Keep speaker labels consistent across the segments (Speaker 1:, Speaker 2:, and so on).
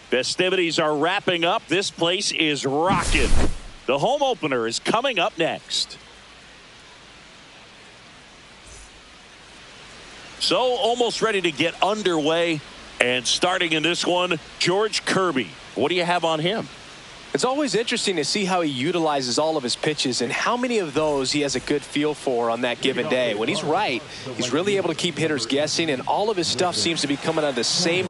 Speaker 1: Festivities are wrapping up. This place is rocking. The home opener is coming up next. So almost ready to get underway. And starting in this one, George Kirby. What do you have on him?
Speaker 2: It's always interesting to see how he utilizes all of his pitches and how many of those he has a good feel for on that given day. When he's right, he's really able to keep hitters guessing, and all of his stuff seems to be coming out of the same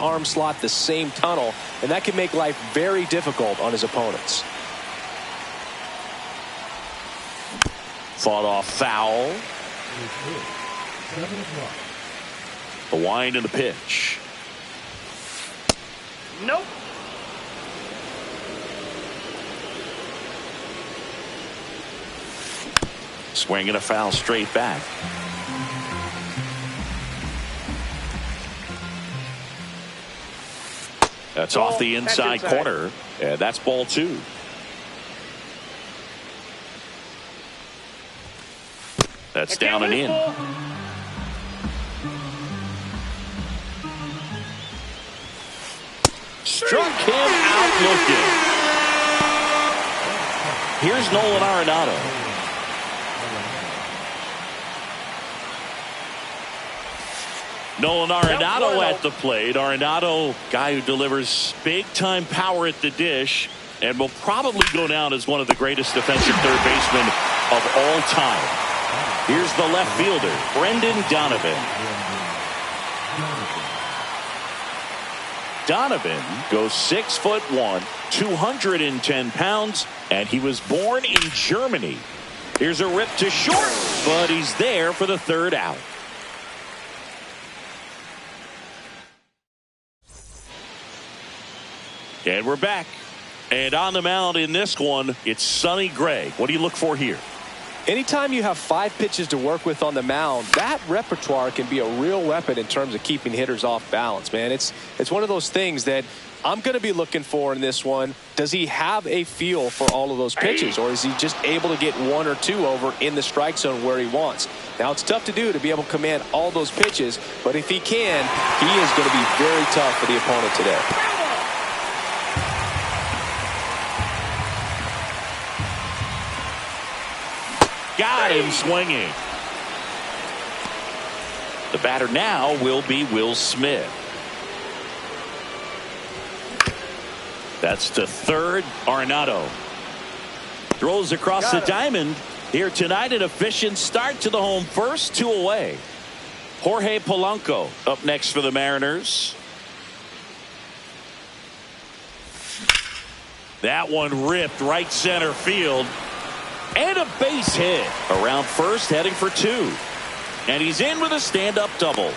Speaker 2: arm slot, the same tunnel, and that can make life very difficult on his opponents.
Speaker 1: Fought off foul. The wind and the pitch.
Speaker 3: Nope.
Speaker 1: Swing and a foul straight back. That's off the inside corner, and that's ball 2. That's down and in. Struck him out looking. Here's Nolan Arenado. Nolan Arenado at the plate. Arenado, guy who delivers big-time power at the dish and will probably go down as one of the greatest defensive third basemen of all time. Here's the left fielder, Brendan Donovan. Donovan goes 6'1", 210 pounds, and he was born in Germany. Here's a rip to short, but he's there for the third out. And we're back. And on the mound in this one, it's Sonny Gray. What do you look for here?
Speaker 2: Anytime you have 5 pitches to work with on the mound, that repertoire can be a real weapon in terms of keeping hitters off balance, man. It's one of those things that I'm going to be looking for in this one. Does he have a feel for all of those pitches, or is he just able to get 1 or 2 over in the strike zone where he wants? Now, it's tough to do, to be able to command all those pitches, but if he can, he is going to be very tough for the opponent today.
Speaker 1: Got him swinging. The batter now will be Will Smith. That's to third. Arenado throws across the diamond here tonight. An efficient start to the home first, 2 away. Jorge Polanco up next for the Mariners. That one ripped right center field. And a base hit around first, heading for 2. And he's in with a stand-up double.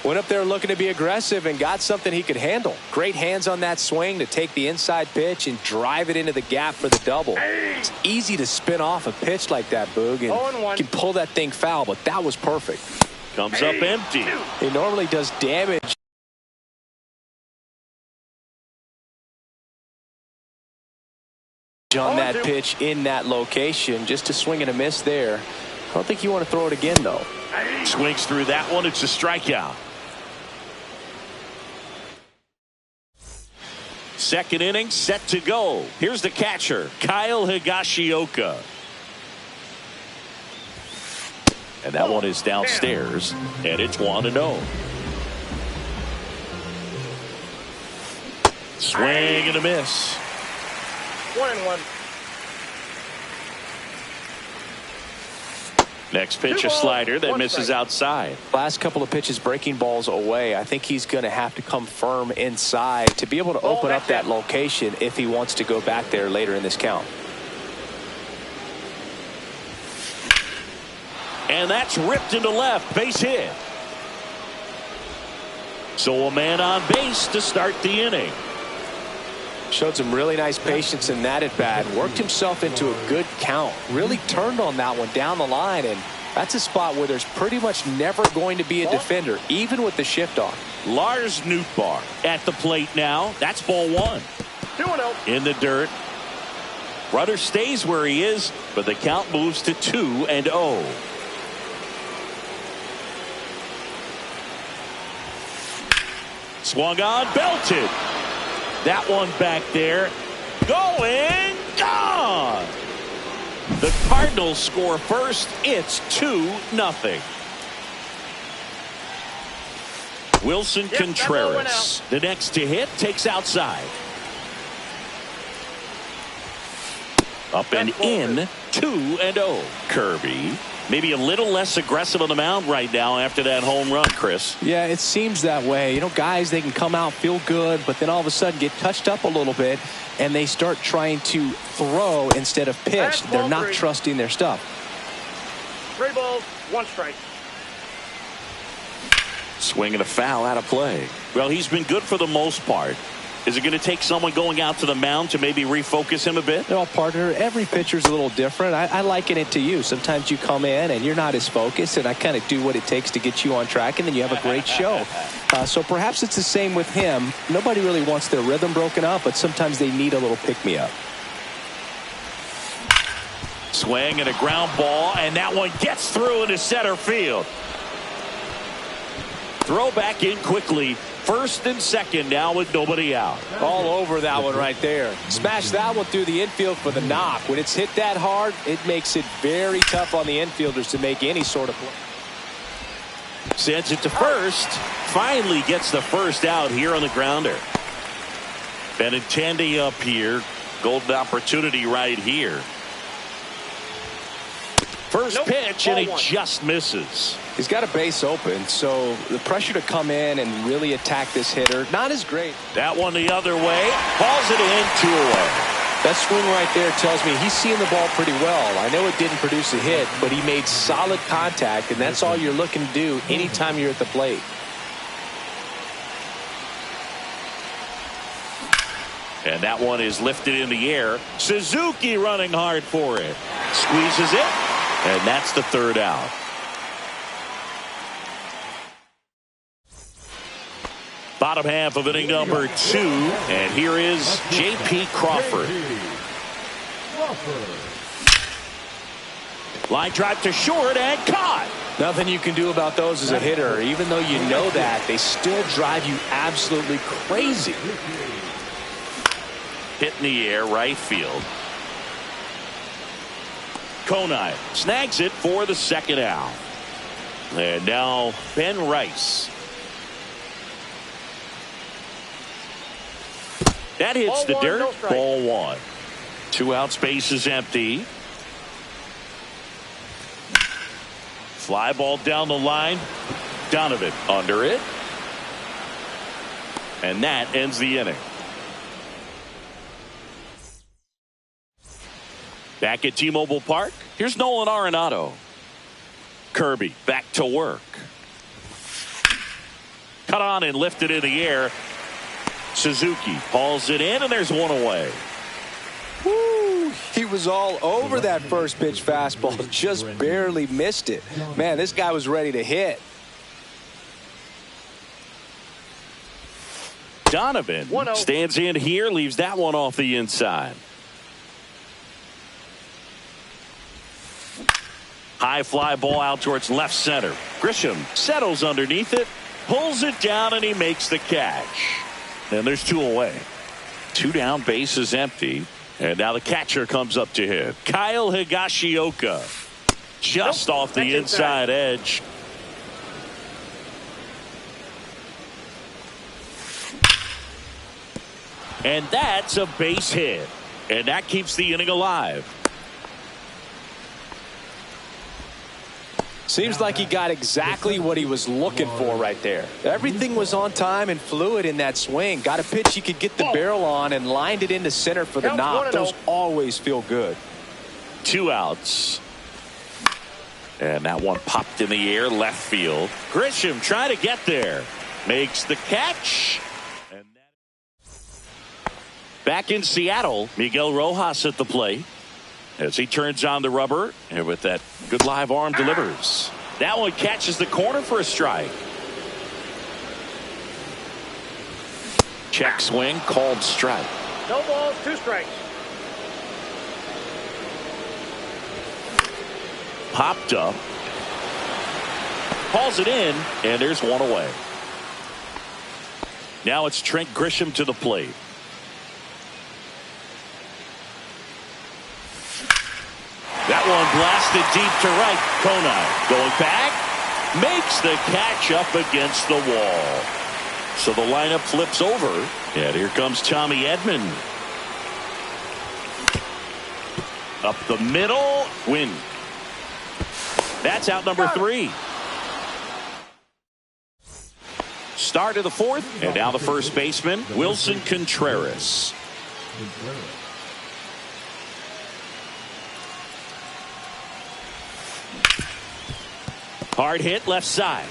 Speaker 2: Went up there looking to be aggressive and got something he could handle. Great hands on that swing to take the inside pitch and drive it into the gap for the double. It's easy to spin off a pitch like that, Boog, and you can pull that thing foul, but that was perfect.
Speaker 1: Comes up empty.
Speaker 2: He normally does damage on that pitch in that location. Just a swing and a miss there. I don't think you want to throw it again, though.
Speaker 1: Swings through that one. It's a strikeout. Second inning set to go. Here's the catcher, Kyle Higashioka. And that one is downstairs, and it's 1-0. Swing and a miss.
Speaker 3: 1-1.
Speaker 1: Next pitch, a slider that misses outside.
Speaker 2: Last couple of pitches breaking balls away. I think he's going to have to come firm inside to be able to open up that location if he wants to go back there later in this count.
Speaker 1: And that's ripped into left. Base hit. So a man on base to start the inning.
Speaker 2: Showed some really nice patience in that at bat. Worked himself into a good count. Really turned on that one down the line. And that's a spot where there's pretty much never going to be a defender, even with the shift on.
Speaker 1: Lars Nootbaar at the plate now. That's ball one.
Speaker 3: 2-0.
Speaker 1: In the dirt. Runner stays where he is, but the count moves to 2-0. Swung on, belted. That one back there. Going, gone. The Cardinals score first. It's 2-0. Wilson Contreras, the next to hit, takes outside. Up and in, 2-0. Kirby, maybe a little less aggressive on the mound right now after that home run, Chris.
Speaker 2: Yeah, it seems that way. You know, guys, they can come out, feel good, but then all of a sudden get touched up a little bit, and they start trying to throw instead of pitch. They're not trusting their stuff.
Speaker 3: 3 balls, 1 strike.
Speaker 1: Swing and a foul out of play. Well, he's been good for the most part. Is it going to take someone going out to the mound to maybe refocus him a bit?
Speaker 2: No, partner, every pitcher's a little different. I liken it to you. Sometimes you come in and you're not as focused, and I kind of do what it takes to get you on track, and then you have a great show. So perhaps it's the same with him. Nobody really wants their rhythm broken up, but sometimes they need a little pick-me-up.
Speaker 1: Swing and a ground ball, and that one gets through into center field. Throw back in quickly. First and second now with nobody out.
Speaker 2: All over that one right there. Smash that one through the infield for the knock. When it's hit that hard, it makes it very tough on the infielders to make any sort of play.
Speaker 1: Sends it to first. Finally gets the first out here on the grounder. Benintendi up here. Golden opportunity right here. First pitch, and he just misses.
Speaker 2: He's got a base open, so the pressure to come in and really attack this hitter, not as great.
Speaker 1: That one the other way. Hauls it in, 2 away.
Speaker 2: That swing right there tells me he's seeing the ball pretty well. I know it didn't produce a hit, but he made solid contact, and that's all you're looking to do anytime you're at the plate.
Speaker 1: And that one is lifted in the air. Suzuki running hard for it. Squeezes it, and that's the third out. Bottom half of inning number 2, and here is J.P. Crawford. Line drive to short and caught.
Speaker 2: Nothing you can do about those as a hitter. Even though you know that, they still drive you absolutely crazy.
Speaker 1: Hit in the air, right field. Konai snags it for the second out. And now Ben Rice. That hits the dirt. Ball 1. 2 outs, base is empty. Fly ball down the line. Donovan under it. And that ends the inning. Back at T-Mobile Park, here's Nolan Arenado. Kirby back to work. Cut on and lifted in the air. Suzuki hauls it in, and there's 1 away.
Speaker 2: Woo, he was all over that first pitch fastball, just barely missed it. Man, this guy was ready to hit.
Speaker 1: Donovan stands in here, leaves that one off the inside. High fly ball out towards left center. Grisham settles underneath it, pulls it down, and he makes the catch. And there's 2 away. 2 down, base is empty. And now the catcher comes up to hit. Kyle Higashioka. Just off the inside edge. And that's a base hit. And that keeps the inning alive.
Speaker 2: Seems like he got exactly what he was looking for right there. Everything was on time and fluid in that swing. Got a pitch he could get the barrel on and lined it into center for the knock. Those always feel good.
Speaker 1: 2 outs. And that one popped in the air left field. Grisham trying to get there. makes the catch. And back in Seattle, Miguel Rojas at the plate as he turns on the rubber, and with that good live arm delivers. That one catches the corner for a strike. Check swing, called strike.
Speaker 3: No balls, 2 strikes.
Speaker 1: Popped up. Calls it in, and there's one away. Now it's Trent Grisham to the plate. That one blasted deep to right. Konai going back. Makes the catch up against the wall. So the lineup flips over. And here comes Tommy Edman. Up the middle. Win. That's out number 3. Start of the 4th. And now the first baseman, Wilson Contreras. Hard hit left side.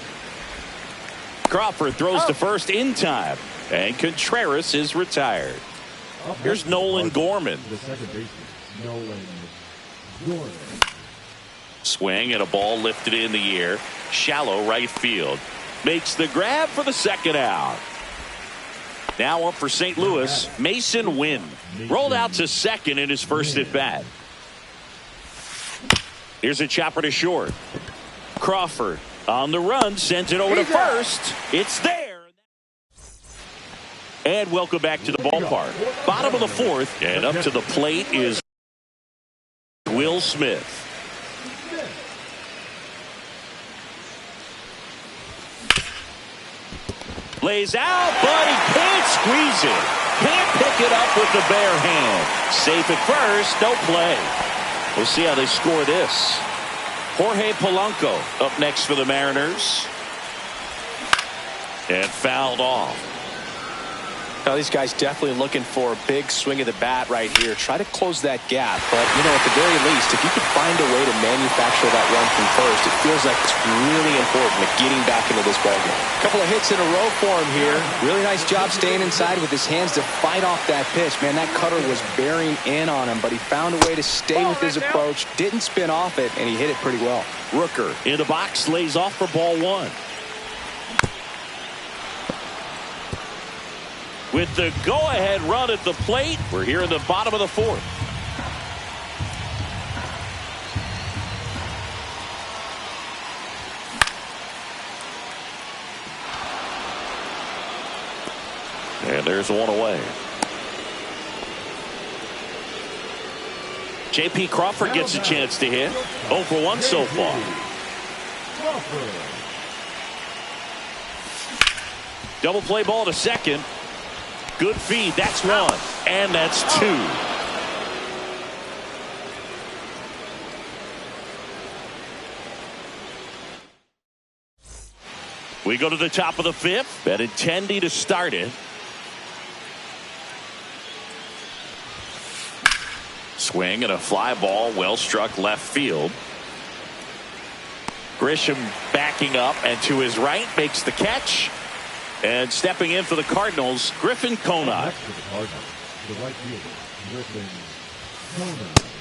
Speaker 1: Crawford throws to first in time. And Contreras is retired. Here's Nolan Gorman.
Speaker 4: The second baseman, Nolan Gorman.
Speaker 1: Swing and a ball lifted in the air. Shallow right field. Makes the grab for the second out. Now up for St. Louis, Mason Wynn. Rolled out to second in his first at bat. Here's a chopper to short. Crawford on the run, sends it over to first. It's there. And welcome back to the ballpark. Bottom of the 4th, and up to the plate is Will Smith. Lays out, but he can't squeeze it. Can't pick it up with the bare hand. Safe at first, no play. We'll see how they score this. Jorge Polanco up next for the Mariners. And fouled off.
Speaker 2: Now these guys definitely looking for a big swing of the bat right here. Try to close that gap. But, you know, at the very least, if you could find a way to manufacture that run from first, it feels like it's really important at getting back into this ballgame.
Speaker 5: A couple of hits in a row for him here. Really nice job staying inside with his hands to fight off that pitch. Man, that cutter was bearing in on him, but he found a way to stay with his approach, didn't spin off it, and he hit it pretty well.
Speaker 1: Rooker in the box, lays off for ball 1. With the go-ahead run at the plate, we're here in the bottom of the 4th. And there's one away. J.P. Crawford gets a chance to hit. 0 for 1 so far. Double play ball to second. Good feed. That's 1. And that's 2. We go to the top of the 5th. Benintendi to start it. Swing and a fly ball. Well struck left field. Grisham backing up and to his right makes the catch. And stepping in for the Cardinals, Griffin Konai.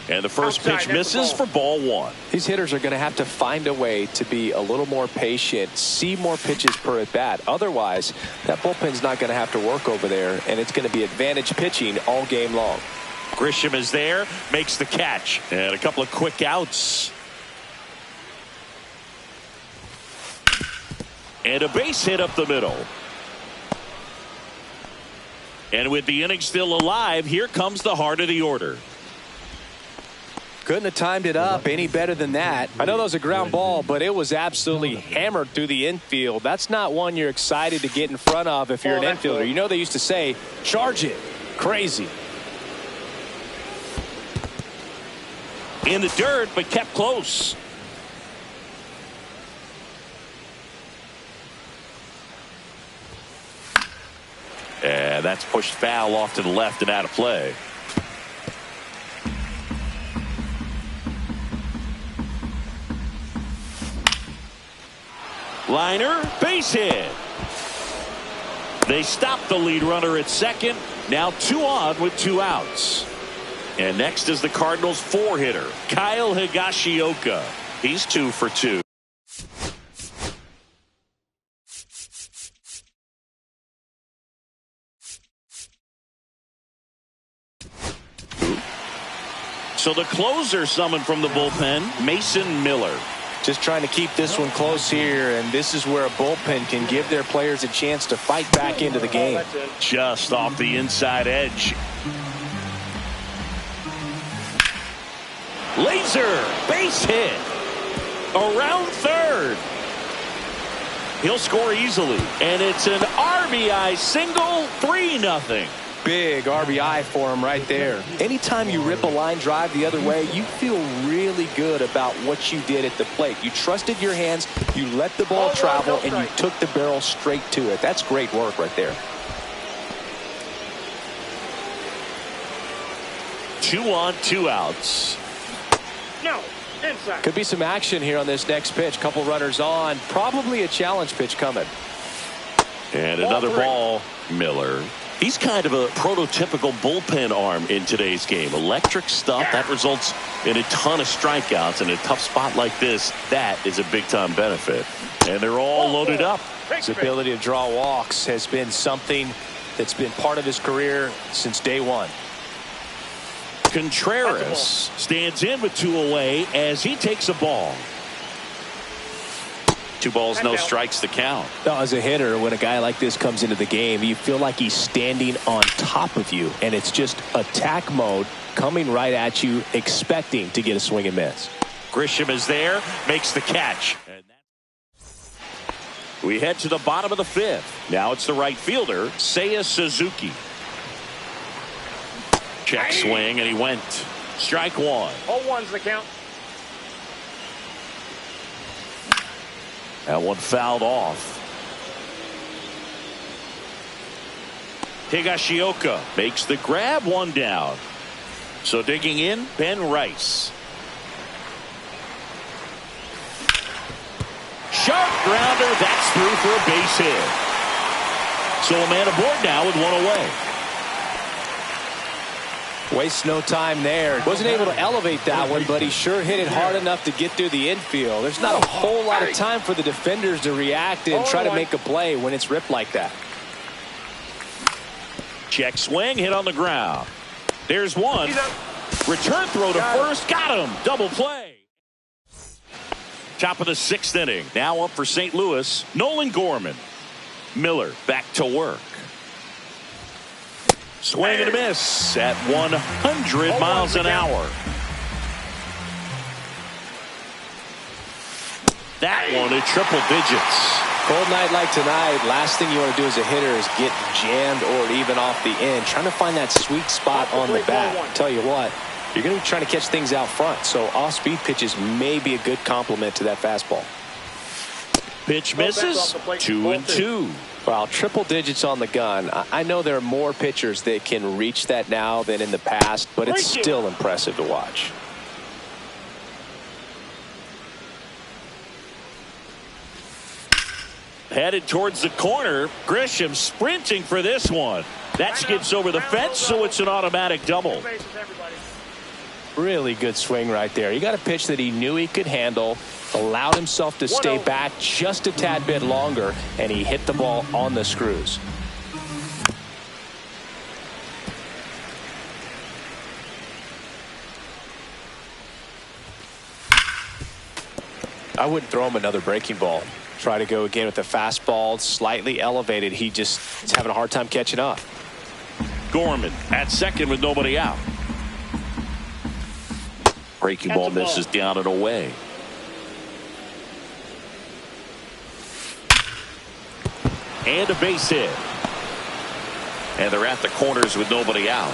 Speaker 1: And the first pitch misses for ball 1.
Speaker 2: These hitters are going to have to find a way to be a little more patient, see more pitches per at bat. Otherwise, that bullpen's not going to have to work over there, and it's going to be advantage pitching all game long.
Speaker 1: Grisham is there, makes the catch, and a couple of quick outs. And a base hit up the middle. And with the inning still alive, here comes the heart of the order.
Speaker 2: Couldn't have timed it up any better than that. I know that was a ground ball, but it was absolutely hammered through the infield. That's not one you're excited to get in front of if you're an infielder. You know they used to say, charge it. Crazy.
Speaker 1: In the dirt, but kept close. And that's pushed foul off to the left and out of play. Liner, base hit. They stop the lead runner at second. Now 2 on with 2 outs. And next is the Cardinals 4-hitter, Kyle Higashioka. He's 2 for 2. So the closer summoned from the bullpen, Mason Miller.
Speaker 2: Just trying to keep this one close here, and this is where a bullpen can give their players a chance to fight back into the game.
Speaker 1: Just off the inside edge. Laser base hit around third. He'll score easily, and it's an RBI single, 3-0.
Speaker 2: Big RBI for him right there. Anytime you rip a line drive the other way, you feel really good about what you did at the plate. You trusted your hands, you let the ball travel, and you took the barrel straight to it. That's great work right there.
Speaker 1: 2 on, 2 outs.
Speaker 3: No, inside.
Speaker 2: Could be some action here on this next pitch. Couple runners on. Probably a challenge pitch coming.
Speaker 1: And another ball. Miller. He's kind of a prototypical bullpen arm in today's game. Electric stuff that results in a ton of strikeouts. In a tough spot like this, that is a big-time benefit. And they're all loaded up.
Speaker 2: His ability to draw walks has been something that's been part of his career since day one.
Speaker 1: Contreras stands in with 2 away as he takes a ball. 2 balls, no strikes to count.
Speaker 2: Now, as a hitter, when a guy like this comes into the game, you feel like he's standing on top of you, and it's just attack mode coming right at you, expecting to get a swing and miss.
Speaker 1: Grisham is there, makes the catch. And we head to the bottom of the 5th. Now it's the right fielder, Seiya Suzuki. Check swing, and he went. Strike 1.
Speaker 3: 0-1's the count.
Speaker 1: That one fouled off. Higashioka makes the grab, 1 down. So digging in, Ben Rice. Sharp grounder, that's through for a base hit. So a man aboard now with 1 away.
Speaker 2: Wastes no time there. Wasn't able to elevate that one, but he sure hit it hard enough to get through the infield. There's not a whole lot of time for the defenders to react and try to make a play when it's ripped like that.
Speaker 1: Check swing, hit on the ground. There's 1. Return throw to first, got him. Double play. Top of the 6th inning. Now up for St. Louis, Nolan Gorman. Miller back to work. Swing and a miss at 100 miles an hour. That one at triple digits.
Speaker 2: Cold night like tonight, last thing you want to do as a hitter is get jammed or even off the end. Trying to find that sweet spot on the bat. Tell you what, you're going to be trying to catch things out front, so off-speed pitches may be a good complement to that fastball.
Speaker 1: Pitch misses, 2-2.
Speaker 2: Well, triple digits on the gun. I know there are more pitchers that can reach that now than in the past, but it's still impressive to watch.
Speaker 1: Headed towards the corner. Grisham sprinting for this one. That skips over the fence, so it's an automatic double.
Speaker 2: Really good swing right there. He got a pitch that he knew he could handle, allowed himself to stay back just a tad bit longer, and he hit the ball on the screws. I wouldn't throw him another breaking ball. Try to go again with the fastball, slightly elevated. He just is having a hard time catching up.
Speaker 1: Gorman at second with nobody out. Breaking ball misses down and away. And a base hit. And they're at the corners with nobody out.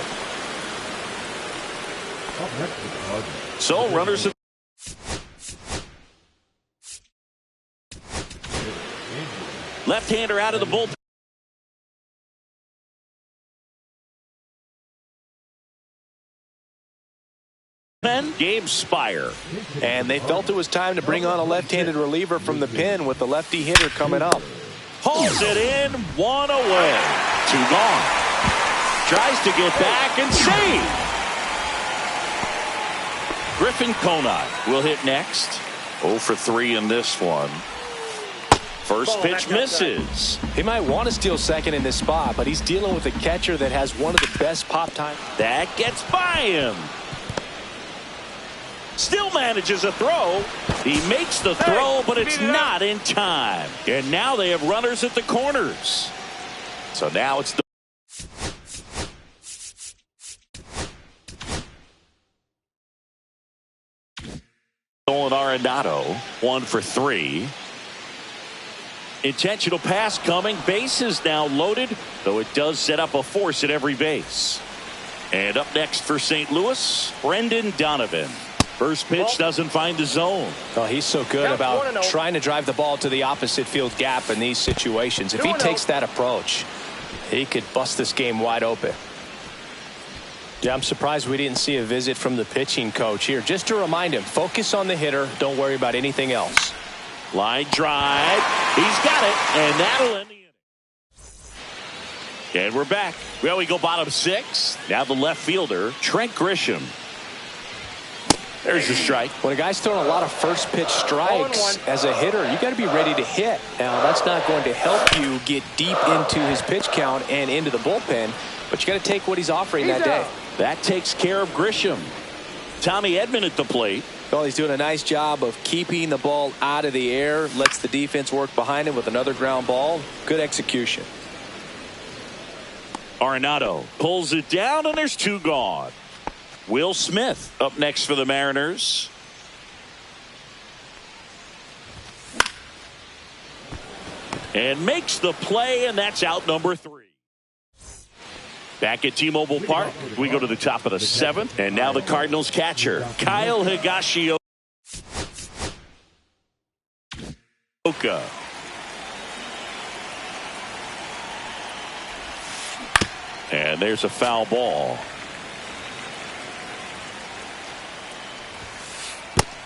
Speaker 1: So runners have left-hander out of the bullpen. Gabe Spire.
Speaker 2: And they felt it was time to bring on a left-handed reliever from the pen with the lefty hitter coming up.
Speaker 1: Pulls it in, one away. Two gone. Tries to get back and save. Griffin Conine will hit next. 0 for 3 in this one. First pitch misses.
Speaker 2: He might want to steal second in this spot, but he's dealing with a catcher that has one of the best pop time.
Speaker 1: That gets by him. Still manages a throw. He makes the throw, but it's not in time. And now they have runners at the corners. So now it's the Nolan Arenado, 1 for 3. Intentional pass coming. Bases now loaded, though it does set up a force at every base. And up next for St. Louis, Brendan Donovan. First pitch doesn't find the zone.
Speaker 2: Oh, he's so good about trying to drive the ball to the opposite field gap in these situations. If he takes that approach, he could bust this game wide open. Yeah, I'm surprised we didn't see a visit from the pitching coach here. Just to remind him, focus on the hitter. Don't worry about anything else.
Speaker 1: Line drive. He's got it, and that'll end the inning. And we're back. Well, we go bottom 6. Now the left fielder, Trent Grisham. There's the strike.
Speaker 2: When a guy's throwing a lot of first pitch strikes as a hitter, you got to be ready to hit. Now, that's not going to help you get deep into his pitch count and into the bullpen, but you got to take what he's offering that day.
Speaker 1: That takes care of Grisham. Tommy Edman at the plate.
Speaker 2: Well, he's doing a nice job of keeping the ball out of the air, lets the defense work behind him with another ground ball. Good execution.
Speaker 1: Arenado pulls it down, and there's 2 gone. Will Smith up next for the Mariners. And makes the play, and that's out number 3. Back at T-Mobile Park, we go to the top of the 7th, and now the Cardinals catcher, Kyle Higashioka. And there's a foul ball.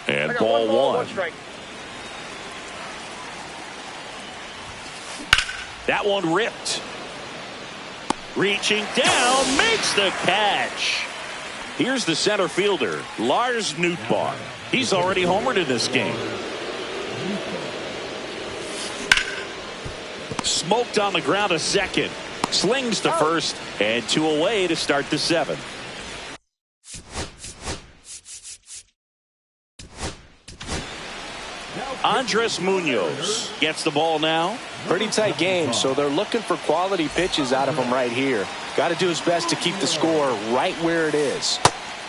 Speaker 1: And ball 1. That one ripped. Reaching down, makes the catch. Here's the center fielder, Lars Nootbaar. He's already homered in this game. Smoked on the ground a second. Slings to first, and 2 away to start the 7th. Andres Munoz gets the ball now.
Speaker 2: Pretty tight game, so they're looking for quality pitches out of him right here. Got to do his best to keep the score right where it is.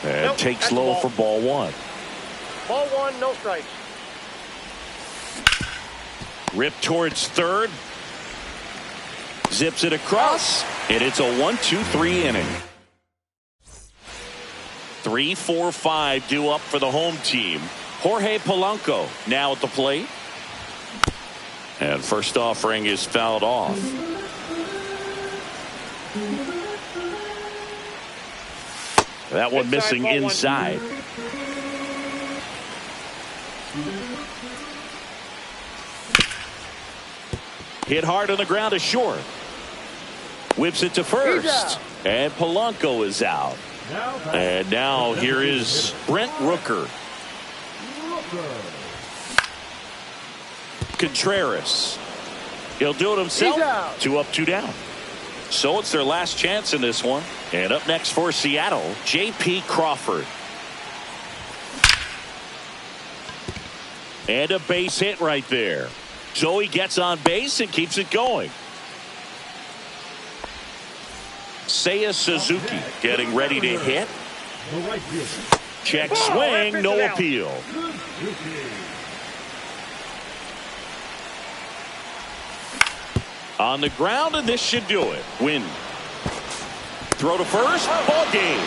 Speaker 1: And takes low for ball 1.
Speaker 3: Ball 1, no strikes.
Speaker 1: Ripped towards third. Zips it across, and it's a 1-2-3 inning. 3, 4, 5 due up for the home team. Jorge Polanco now at the plate. And first offering is fouled off. That one missing inside. Hit hard on the ground to short. Whips it to first. And Polanco is out. And now here is Brent Rooker. Contreras. He'll do it himself. 2 up, 2 down. So it's their last chance in this one. And up next for Seattle, J.P. Crawford. And a base hit right there. So he gets on base and keeps it going. Seiya Suzuki getting ready to hit. Check swing, no appeal. On the ground, and this should do it. Win. Throw to first, ball game.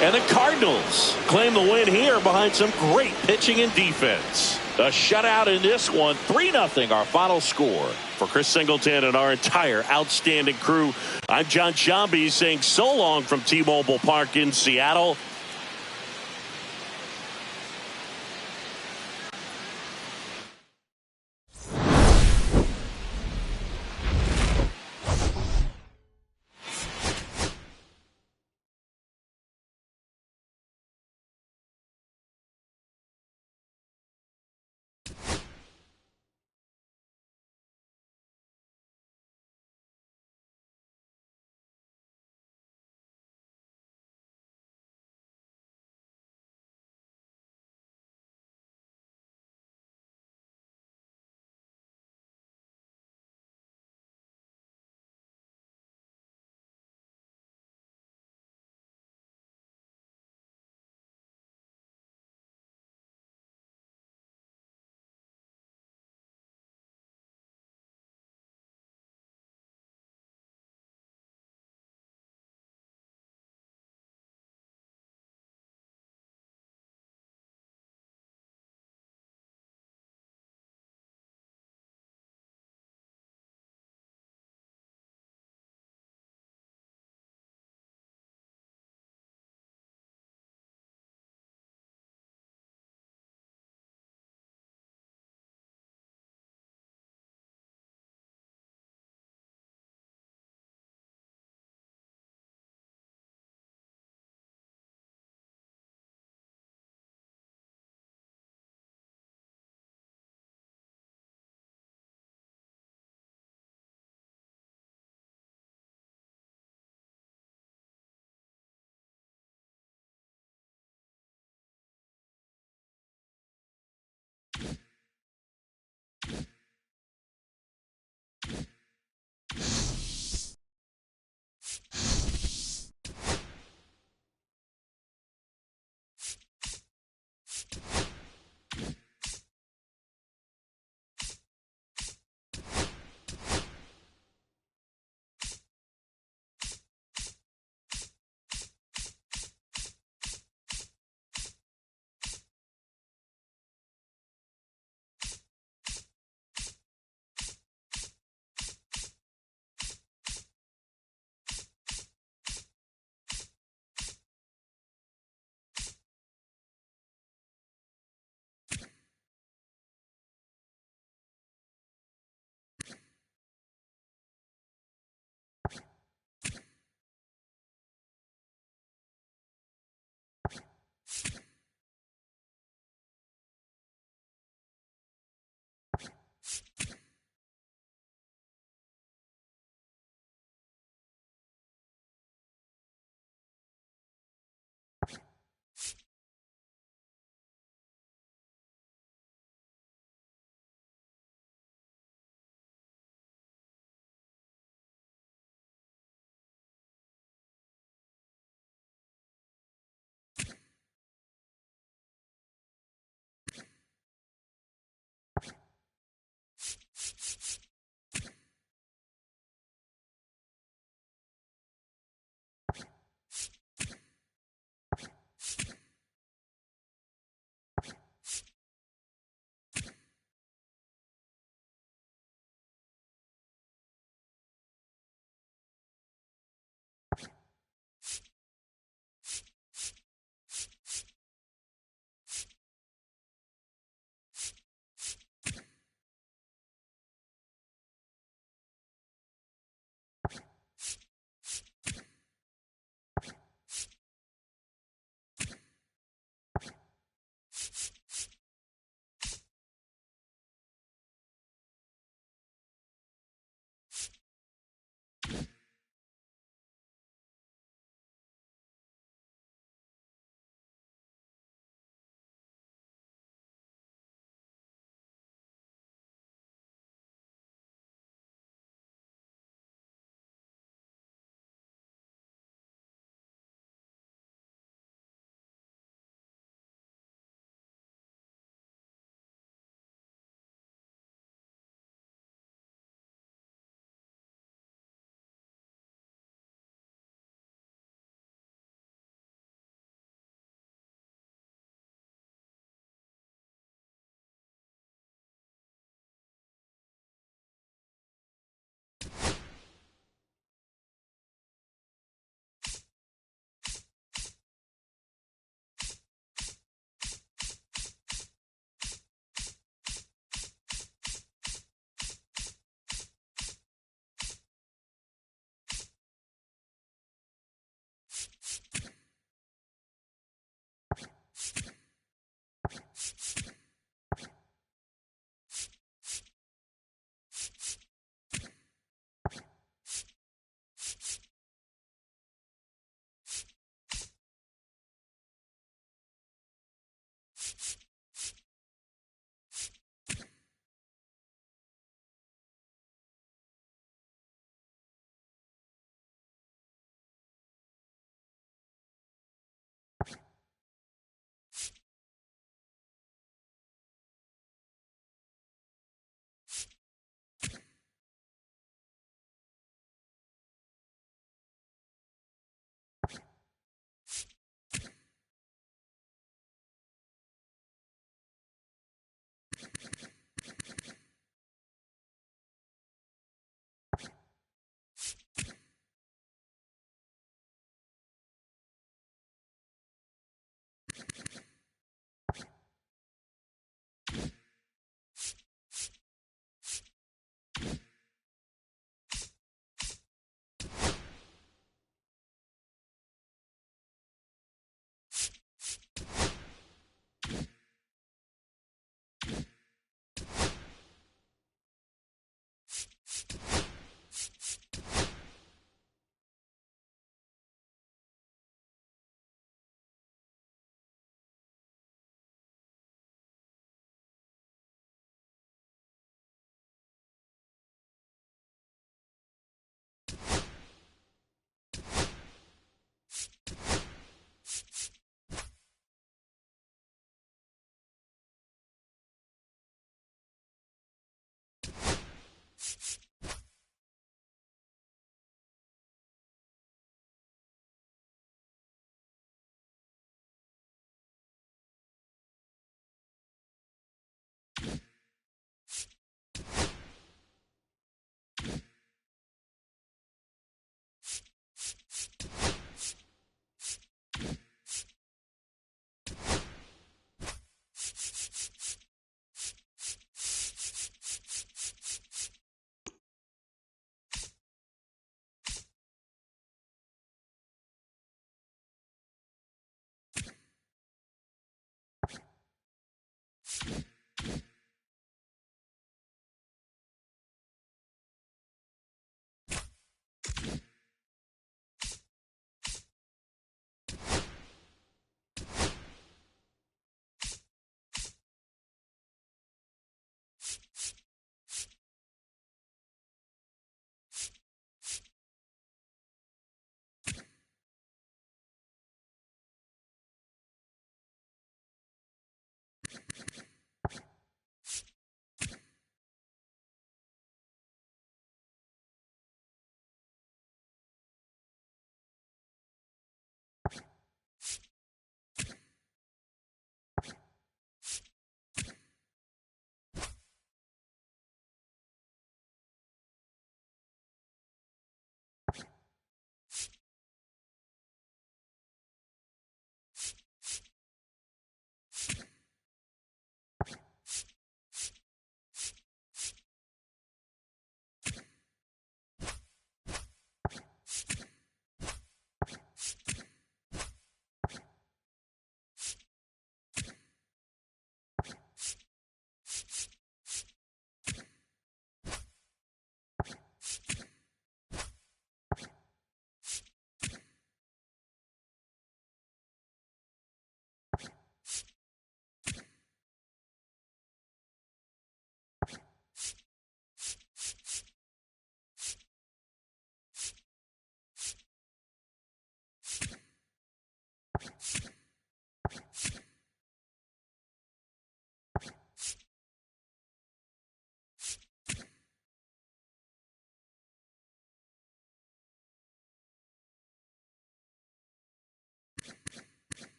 Speaker 1: And the Cardinals claim the win here behind some great pitching and defense. A shutout in this one, 3-0 our final score. For Chris Singleton and our entire outstanding crew, I'm John Shambi saying so long from T-Mobile Park in Seattle.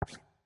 Speaker 4: you